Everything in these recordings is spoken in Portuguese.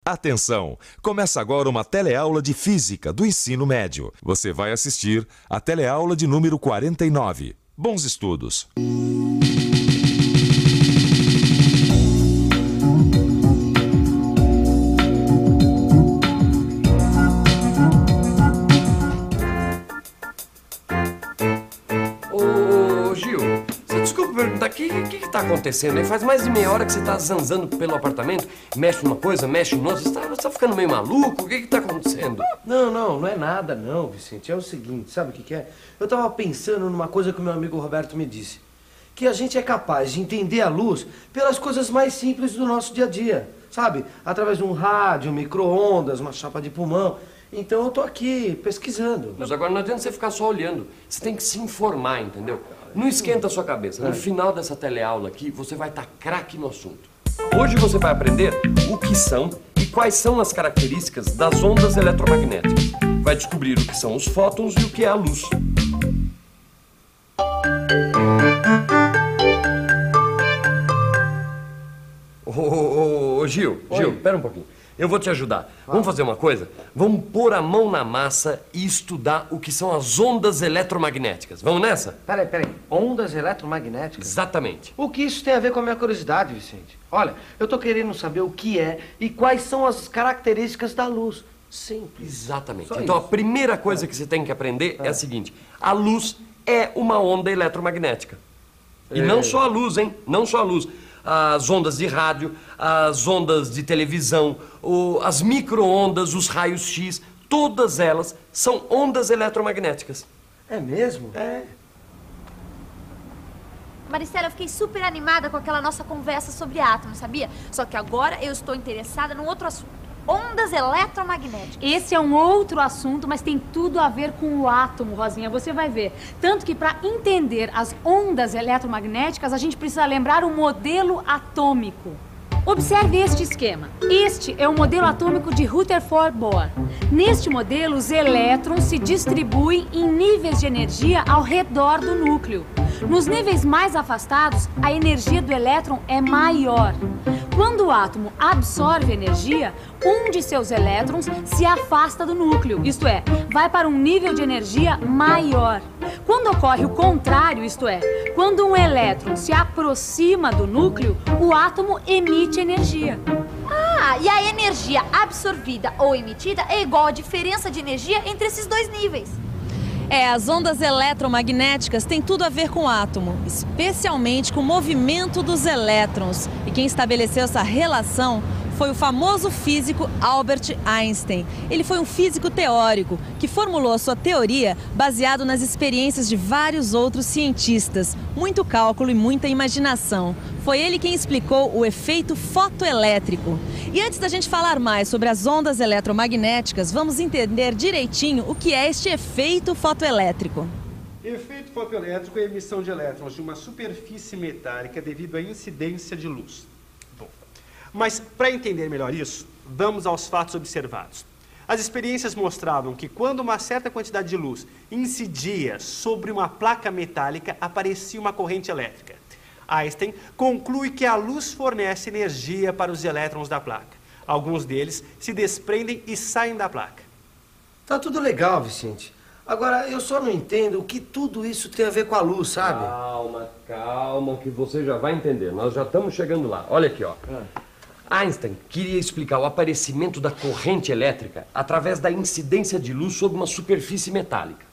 Atenção! Começa agora uma teleaula de Física do ensino médio. Você vai assistir a teleaula de número 49. Bons estudos! Ô, Gil, você desculpa perguntar, o que tá acontecendo aí? Faz mais de meia hora que você tá zanzando pelo apartamento, mexe numa coisa, mexe em outra, você tá ficando meio maluco? O que tá acontecendo? Não é nada não, Vicente. É o seguinte, sabe o que é? Eu tava pensando numa coisa que o meu amigo Roberto me disse. Que a gente é capaz de entender a luz pelas coisas mais simples do nosso dia a dia, sabe? Através de um rádio, um micro-ondas, uma chapa de pulmão. Então eu tô aqui pesquisando. Mas agora não adianta você ficar só olhando, você tem que se informar, entendeu? Não esquenta a sua cabeça. No final dessa teleaula aqui, você vai estar craque no assunto. Hoje você vai aprender o que são e quais são as características das ondas eletromagnéticas. Vai descobrir o que são os fótons e o que é a luz. Ô, Gil, pera um pouquinho. Eu vou te ajudar. Vamos fazer uma coisa? Vamos pôr a mão na massa e estudar o que são as ondas eletromagnéticas. Vamos nessa? Peraí. Ondas eletromagnéticas? Exatamente. O que isso tem a ver com a minha curiosidade, Vicente? Olha, eu tô querendo saber o que é e quais são as características da luz. Simples. Exatamente. Só Então isso. a primeira coisa que você tem que aprender é a seguinte. A luz é uma onda eletromagnética. E não só a luz, hein? Não só a luz. As ondas de rádio, as ondas de televisão, as micro-ondas, os raios X, todas elas são ondas eletromagnéticas. É mesmo? É. Maricela, eu fiquei super animada com aquela nossa conversa sobre átomos, sabia? Só que agora eu estou interessada num outro assunto. Ondas eletromagnéticas. Esse é um outro assunto, mas tem tudo a ver com o átomo, Rosinha. Você vai ver. Tanto que para entender as ondas eletromagnéticas, a gente precisa lembrar o modelo atômico. Observe este esquema. Este é o modelo atômico de Rutherford Bohr. Neste modelo, os elétrons se distribuem em níveis de energia ao redor do núcleo. Nos níveis mais afastados, a energia do elétron é maior. Quando o átomo absorve energia, um de seus elétrons se afasta do núcleo, isto é, vai para um nível de energia maior. Quando ocorre o contrário, isto é, quando um elétron se aproxima do núcleo, o átomo emite energia. Ah, e a energia absorvida ou emitida é igual à diferença de energia entre esses dois níveis. As ondas eletromagnéticas têm tudo a ver com o átomo, especialmente com o movimento dos elétrons. E quem estabeleceu essa relação foi o famoso físico Albert Einstein. Ele foi um físico teórico que formulou a sua teoria baseado nas experiências de vários outros cientistas. Muito cálculo e muita imaginação. Foi ele quem explicou o efeito fotoelétrico. E antes da gente falar mais sobre as ondas eletromagnéticas, vamos entender direitinho o que é este efeito fotoelétrico. Efeito fotoelétrico é a emissão de elétrons de uma superfície metálica devido à incidência de luz. Bom, mas para entender melhor isso, vamos aos fatos observados. As experiências mostravam que quando uma certa quantidade de luz incidia sobre uma placa metálica, aparecia uma corrente elétrica. Einstein conclui que a luz fornece energia para os elétrons da placa. Alguns deles se desprendem e saem da placa. Tá tudo legal, Vicente. Agora, eu só não entendo o que tudo isso tem a ver com a luz, sabe? Calma, que você já vai entender. Nós já estamos chegando lá. Olha aqui, ó. Einstein queria explicar o aparecimento da corrente elétrica através da incidência de luz sobre uma superfície metálica.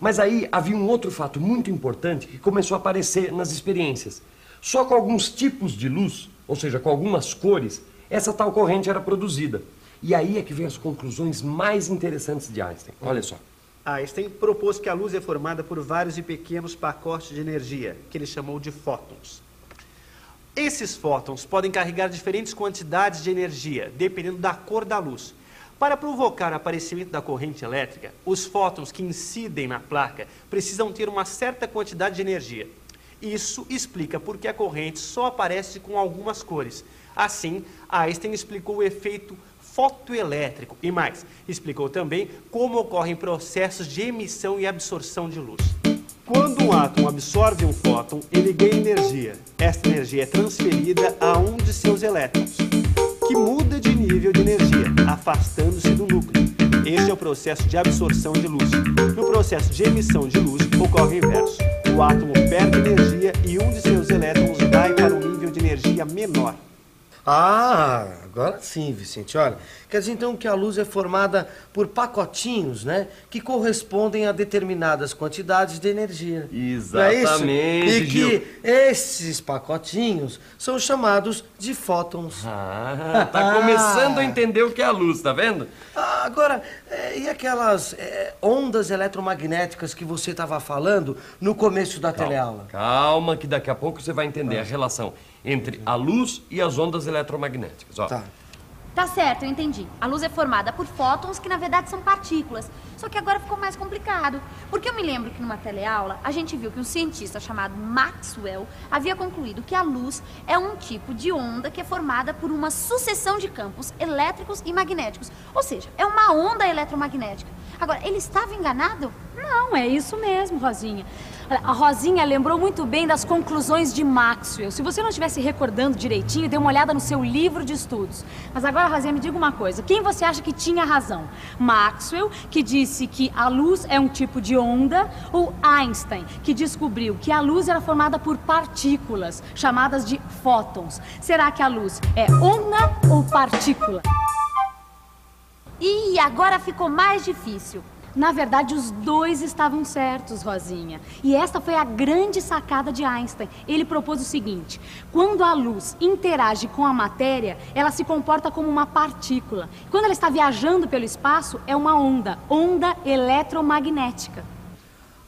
Mas aí havia um outro fato muito importante que começou a aparecer nas experiências. Só com alguns tipos de luz, ou seja, com algumas cores, essa tal corrente era produzida. E aí é que vem as conclusões mais interessantes de Einstein. Olha só. Einstein propôs que a luz é formada por vários e pequenos pacotes de energia, que ele chamou de fótons. Esses fótons podem carregar diferentes quantidades de energia, dependendo da cor da luz. Para provocar o aparecimento da corrente elétrica, os fótons que incidem na placa precisam ter uma certa quantidade de energia. Isso explica por que a corrente só aparece com algumas cores. Assim, Einstein explicou o efeito fotoelétrico e mais, explicou também como ocorrem processos de emissão e absorção de luz. Quando um átomo absorve um fóton, ele ganha energia. Esta energia é transferida a um de seus elétrons, que muda de nível de afastando-se do núcleo. Este é o processo de absorção de luz. No processo de emissão de luz, ocorre o inverso. O átomo perde energia e um de seus elétrons vai para um nível de energia menor. Ah, agora sim, Vicente. Olha, quer dizer então que a luz é formada por pacotinhos, né? Que correspondem a determinadas quantidades de energia. Exatamente, não é isso? E Gil. que esses pacotinhos são chamados de fótons. Ah, tá começando a entender o que é a luz, tá vendo? Ah, agora, e aquelas ondas eletromagnéticas que você estava falando no começo da teleaula? Calma, que daqui a pouco você vai entender a relação entre a luz e as ondas eletromagnéticas. Ó. Tá. Tá certo, eu entendi. A luz é formada por fótons que na verdade são partículas. Só que agora ficou mais complicado. Porque eu me lembro que numa teleaula a gente viu que um cientista chamado Maxwell havia concluído que a luz é um tipo de onda que é formada por uma sucessão de campos elétricos e magnéticos. Ou seja, é uma onda eletromagnética. Agora, ele estava enganado? Não, é isso mesmo, Rosinha. A Rosinha lembrou muito bem das conclusões de Maxwell. Se você não estiver se recordando direitinho, dê uma olhada no seu livro de estudos. Mas agora, Rosinha, me diga uma coisa. Quem você acha que tinha razão? Maxwell, que disse que a luz é um tipo de onda, ou Einstein, que descobriu que a luz era formada por partículas, chamadas de fótons? Será que a luz é onda ou partícula? Ih, agora ficou mais difícil. Na verdade, os dois estavam certos, Rosinha. E esta foi a grande sacada de Einstein. Ele propôs o seguinte: quando a luz interage com a matéria, ela se comporta como uma partícula. Quando ela está viajando pelo espaço, é uma onda eletromagnética.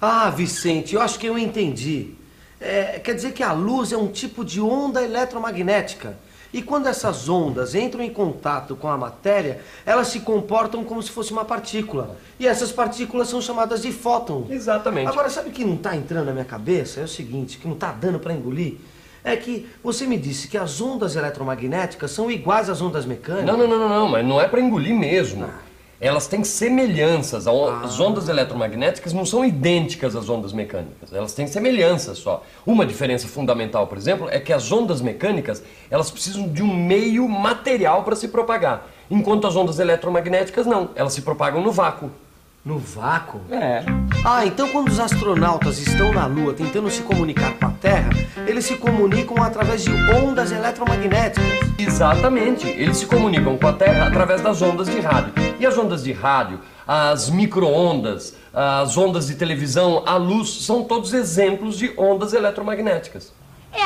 Ah, Vicente, eu acho que eu entendi. Quer dizer que a luz é um tipo de onda eletromagnética. E quando essas ondas entram em contato com a matéria, elas se comportam como se fosse uma partícula. E essas partículas são chamadas de fótons. Exatamente. Agora, sabe o que não está entrando na minha cabeça? É o seguinte, que não está dando para engolir. É que você me disse que as ondas eletromagnéticas são iguais às ondas mecânicas. Não, mas não é para engolir mesmo. Elas têm semelhanças. As ondas eletromagnéticas não são idênticas às ondas mecânicas. Elas têm semelhanças só. Uma diferença fundamental, por exemplo, é que as ondas mecânicas, elas precisam de um meio material para se propagar. Enquanto as ondas eletromagnéticas não. Elas se propagam no vácuo. No vácuo? É. Ah, então quando os astronautas estão na Lua tentando se comunicar com a Terra, eles se comunicam através de ondas eletromagnéticas. Exatamente. Eles se comunicam com a Terra através das ondas de rádio. E as ondas de rádio, as micro-ondas, as ondas de televisão, a luz, são todos exemplos de ondas eletromagnéticas.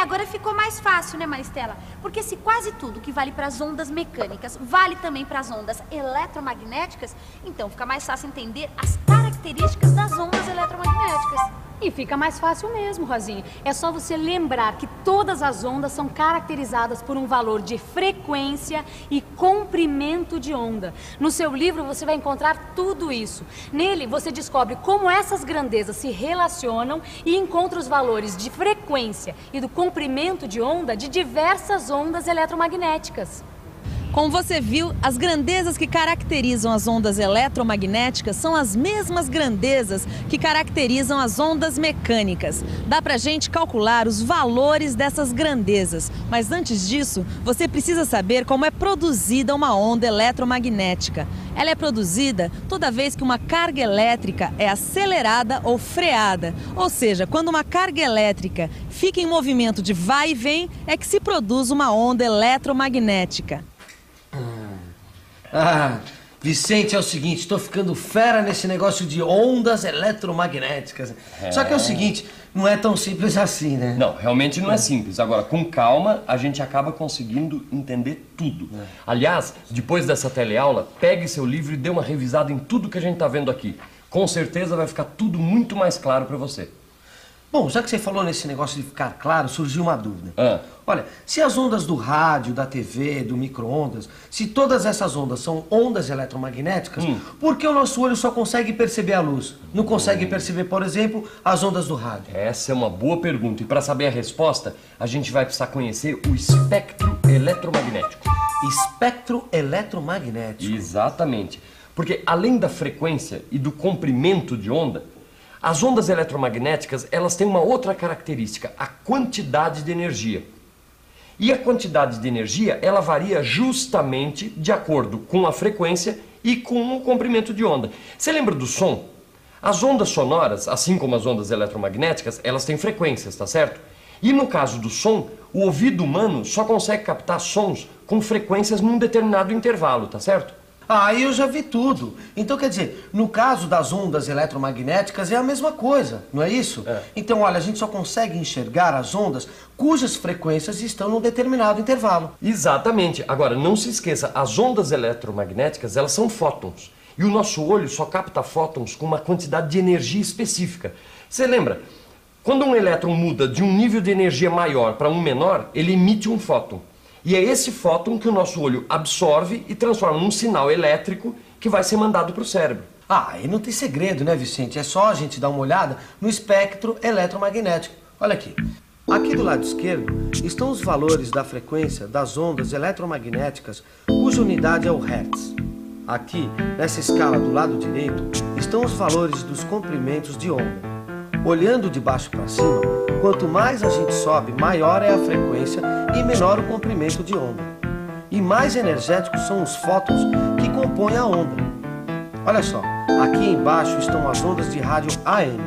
Agora ficou mais fácil, né, Maristela? Porque se quase tudo que vale para as ondas mecânicas vale também para as ondas eletromagnéticas, então fica mais fácil entender as características das ondas eletromagnéticas. E fica mais fácil mesmo, Rosinha. É só você lembrar que todas as ondas são caracterizadas por um valor de frequência e comprimento de onda. No seu livro você vai encontrar tudo isso. Nele você descobre como essas grandezas se relacionam e encontra os valores de frequência e do comprimento de onda de diversas ondas eletromagnéticas. Como você viu, as grandezas que caracterizam as ondas eletromagnéticas são as mesmas grandezas que caracterizam as ondas mecânicas. Dá pra gente calcular os valores dessas grandezas, mas antes disso, você precisa saber como é produzida uma onda eletromagnética. Ela é produzida toda vez que uma carga elétrica é acelerada ou freada, ou seja, quando uma carga elétrica fica em movimento de vai e vem, é que se produz uma onda eletromagnética. Vicente, é o seguinte, estou ficando fera nesse negócio de ondas eletromagnéticas. Só que é o seguinte, não é tão simples assim, né? Não, realmente não é simples. Agora, com calma, a gente acaba conseguindo entender tudo. Aliás, depois dessa teleaula, pegue seu livro e dê uma revisada em tudo que a gente está vendo aqui. Com certeza vai ficar tudo muito mais claro para você. Bom, já que você falou nesse negócio de ficar claro, surgiu uma dúvida. Olha, se as ondas do rádio, da TV, do micro-ondas, se todas essas ondas são ondas eletromagnéticas, por que o nosso olho só consegue perceber a luz? Não consegue perceber, por exemplo, as ondas do rádio? Essa é uma boa pergunta. E para saber a resposta, a gente vai precisar conhecer o espectro eletromagnético. Espectro eletromagnético? Exatamente. Porque além da frequência e do comprimento de onda, as ondas eletromagnéticas, elas têm uma outra característica, a quantidade de energia. E a quantidade de energia, ela varia justamente de acordo com a frequência e com o comprimento de onda. Você lembra do som? As ondas sonoras, assim como as ondas eletromagnéticas, elas têm frequências, tá certo? E no caso do som, o ouvido humano só consegue captar sons com frequências num determinado intervalo, tá certo? Ah, eu já vi tudo. Então, quer dizer, no caso das ondas eletromagnéticas é a mesma coisa, não é isso? É. Então, olha, a gente só consegue enxergar as ondas cujas frequências estão num determinado intervalo. Exatamente. Agora, não se esqueça, as ondas eletromagnéticas, elas são fótons. E o nosso olho só capta fótons com uma quantidade de energia específica. Você lembra? Quando um elétron muda de um nível de energia maior para um menor, ele emite um fóton. E é esse fóton que o nosso olho absorve e transforma num sinal elétrico que vai ser mandado para o cérebro. Ah, e não tem segredo, né, Vicente? É só a gente dar uma olhada no espectro eletromagnético. Olha aqui. Aqui do lado esquerdo estão os valores da frequência das ondas eletromagnéticas, cuja unidade é o Hertz. Aqui, nessa escala do lado direito, estão os valores dos comprimentos de onda. Olhando de baixo para cima, quanto mais a gente sobe, maior é a frequência e menor o comprimento de onda. E mais energéticos são os fótons que compõem a onda. Olha só, aqui embaixo estão as ondas de rádio AM.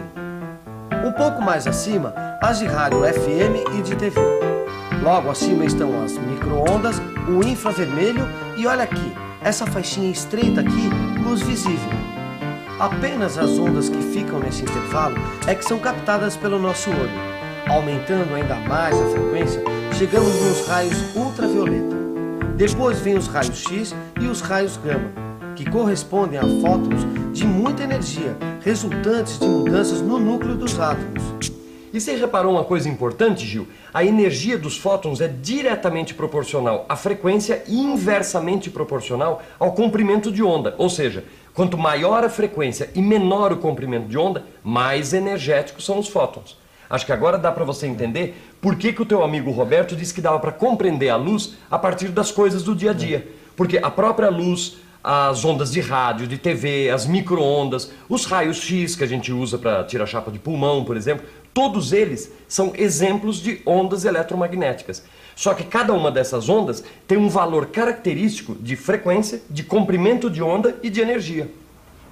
Um pouco mais acima, as de rádio FM e de TV. Logo acima estão as micro-ondas, o infravermelho e olha aqui, essa faixinha estreita aqui, luz visível. Apenas as ondas que ficam nesse intervalo é que são captadas pelo nosso olho. Aumentando ainda mais a frequência, chegamos nos raios ultravioleta. Depois vem os raios X e os raios gama, que correspondem a fótons de muita energia, resultantes de mudanças no núcleo dos átomos. E você reparou uma coisa importante, Gil? A energia dos fótons é diretamente proporcional à frequência e inversamente proporcional ao comprimento de onda. Ou seja, quanto maior a frequência e menor o comprimento de onda, mais energéticos são os fótons. Acho que agora dá para você entender por que o teu amigo Roberto disse que dava para compreender a luz a partir das coisas do dia a dia. Porque a própria luz, as ondas de rádio, de TV, as micro-ondas, os raios X que a gente usa para tirar chapa de pulmão, por exemplo, todos eles são exemplos de ondas eletromagnéticas. Só que cada uma dessas ondas tem um valor característico de frequência, de comprimento de onda e de energia.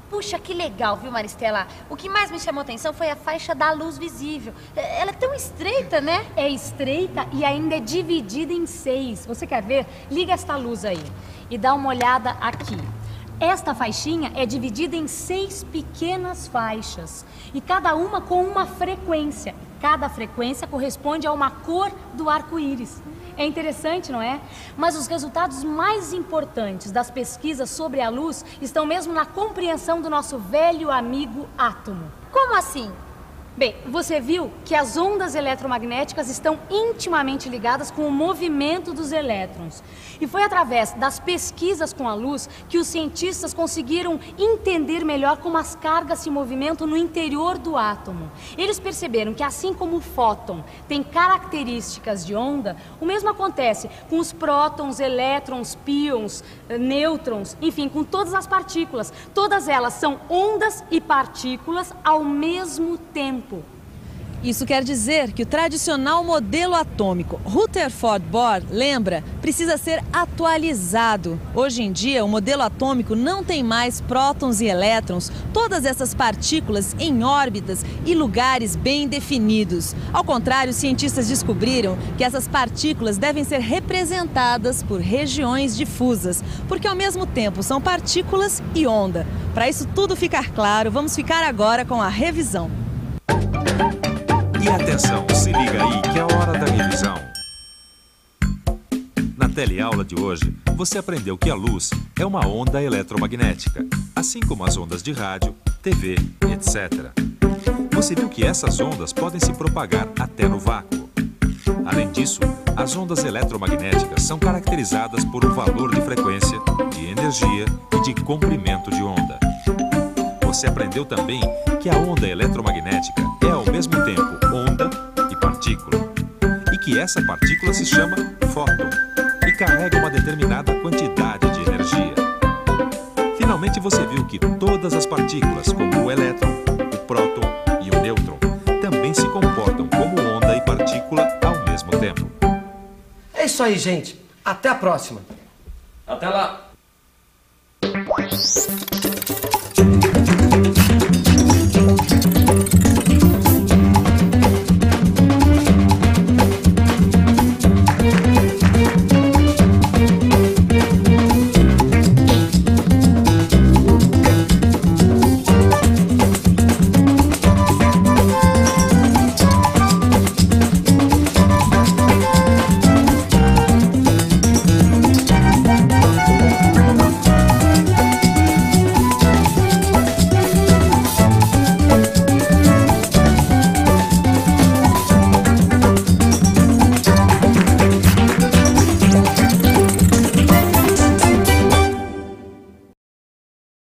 Puxa, que legal, viu, Maristela? O que mais me chamou a atenção foi a faixa da luz visível. Ela é tão estreita, né? É estreita e ainda é dividida em 6. Você quer ver? Liga esta luz aí e dá uma olhada aqui. Esta faixinha é dividida em 6 pequenas faixas e cada uma com uma frequência. Cada frequência corresponde a uma cor do arco-íris. É interessante, não é? Mas os resultados mais importantes das pesquisas sobre a luz estão mesmo na compreensão do nosso velho amigo átomo. Como assim? Bem, você viu que as ondas eletromagnéticas estão intimamente ligadas com o movimento dos elétrons. E foi através das pesquisas com a luz que os cientistas conseguiram entender melhor como as cargas se movimentam no interior do átomo. Eles perceberam que assim como o fóton tem características de onda, o mesmo acontece com os prótons, elétrons, píons, nêutrons, enfim, com todas as partículas. Todas elas são ondas e partículas ao mesmo tempo. Isso quer dizer que o tradicional modelo atômico Rutherford-Bohr, lembra, precisa ser atualizado. Hoje em dia, o modelo atômico não tem mais prótons e elétrons, todas essas partículas em órbitas e lugares bem definidos. Ao contrário, os cientistas descobriram que essas partículas devem ser representadas por regiões difusas, porque ao mesmo tempo são partículas e onda. Para isso tudo ficar claro, vamos ficar agora com a revisão. E atenção, se liga aí que é a hora da revisão. Na teleaula de hoje, você aprendeu que a luz é uma onda eletromagnética, assim como as ondas de rádio, TV, etc. Você viu que essas ondas podem se propagar até no vácuo. Além disso, as ondas eletromagnéticas são caracterizadas por um valor de frequência, de energia e de comprimento de onda. Você aprendeu também que a onda eletromagnética é ao mesmo tempo onda e partícula, e que essa partícula se chama fóton e carrega uma determinada quantidade de energia. Finalmente você viu que todas as partículas, como o elétron, o próton e o nêutron, também se comportam como onda e partícula ao mesmo tempo. É isso aí, gente. Até a próxima. Até lá.